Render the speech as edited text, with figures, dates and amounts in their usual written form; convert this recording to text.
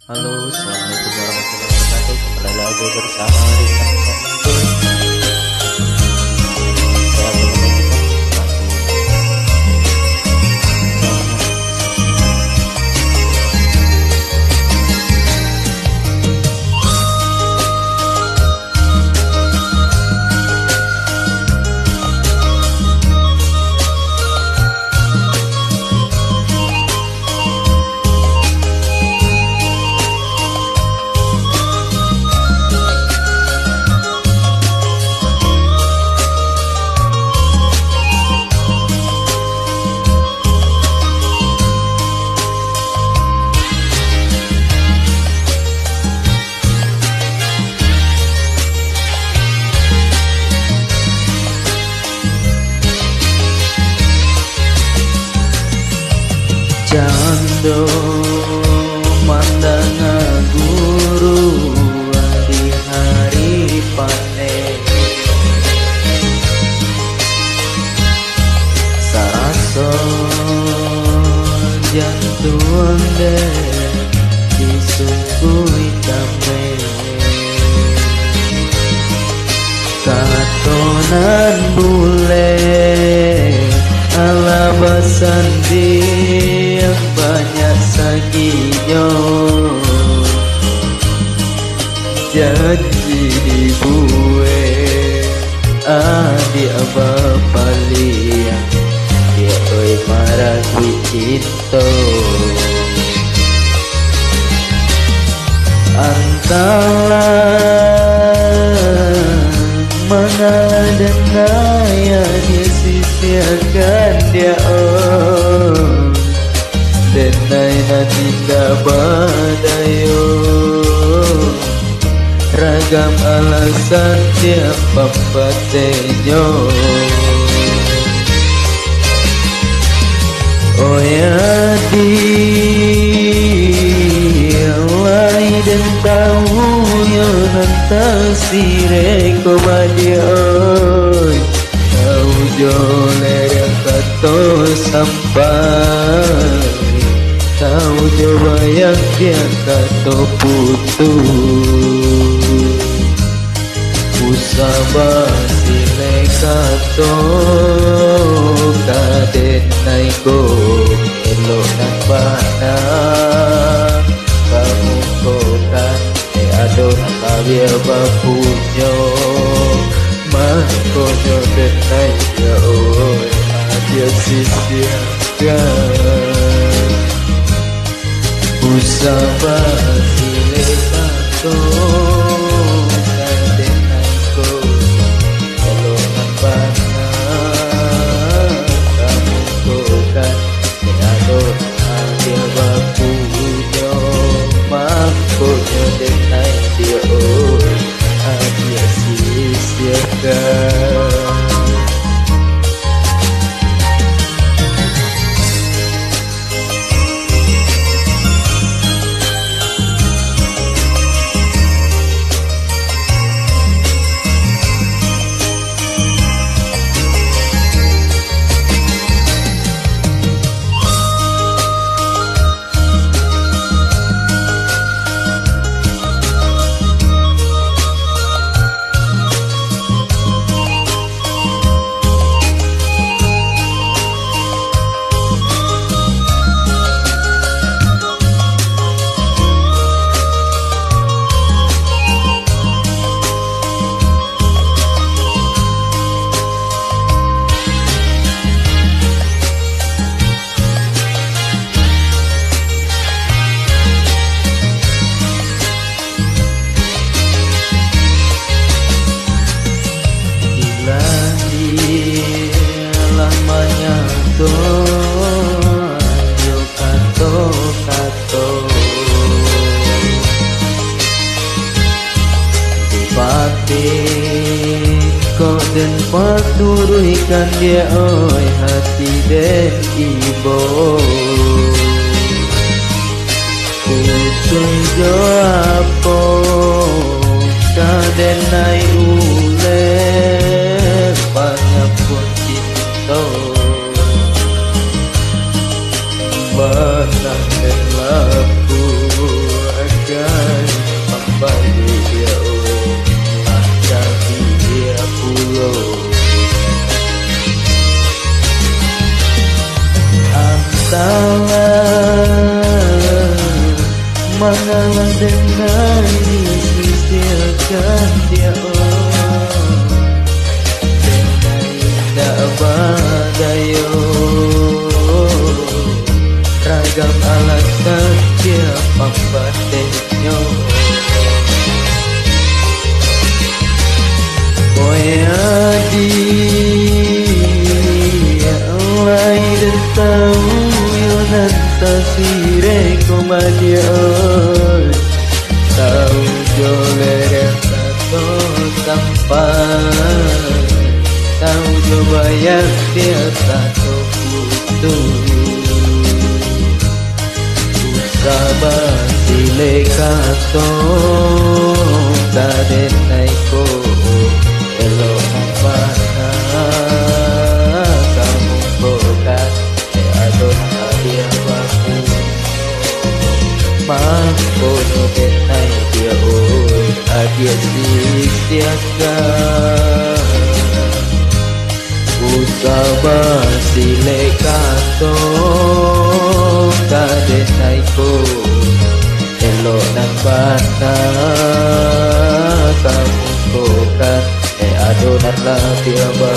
Halo, assalamualaikum warahmatullahi wabarakatuh. Kembali lagi bersama Rizal Channel. Saya menemani kita Jando mandanga guru di hari panen saraso jantung deh disuguhi damai katonan bule ala basan dia banyak sakinya janji dibuwe adi abah paliang dia oi marah itu antara mengalah dan raya dia sisiakan dia denai nanti badayo ragam alasan tiap papatenyo oh ya di Allah dan tahu yo nantasi reko badioy tahu jole yang kato sampai tahu coba yang dia kata putus usaba sile kato kaden naiko elok nak pana kamu kokan adon kabia bapunyo makonyo den naiko adia sisiakan usaba sile kato kaden naiko elok nak pana kamu kokan adon kabia bapunyo makonyo den naiko adia sisiakan lamanya yo kato dipati kau dan paturuikan dia oi hati dan ibo kutung jo apo kaden nai ule banyak pun cinta banyak dan laku Mengalah dengan disisirkan dia tak badayo ragam alasan dia pambatenyo Boyadi Allah tahu yonan tasire komadia tahu jolere tato sampai tahu coba yang dia satu putus sabar silekato tade naiko elo mana kamu bokat adon dia baku mampu denai dia oi adia siaga Usaba silekato kade naiko elo nang bana kamu bukan adonan la tiaba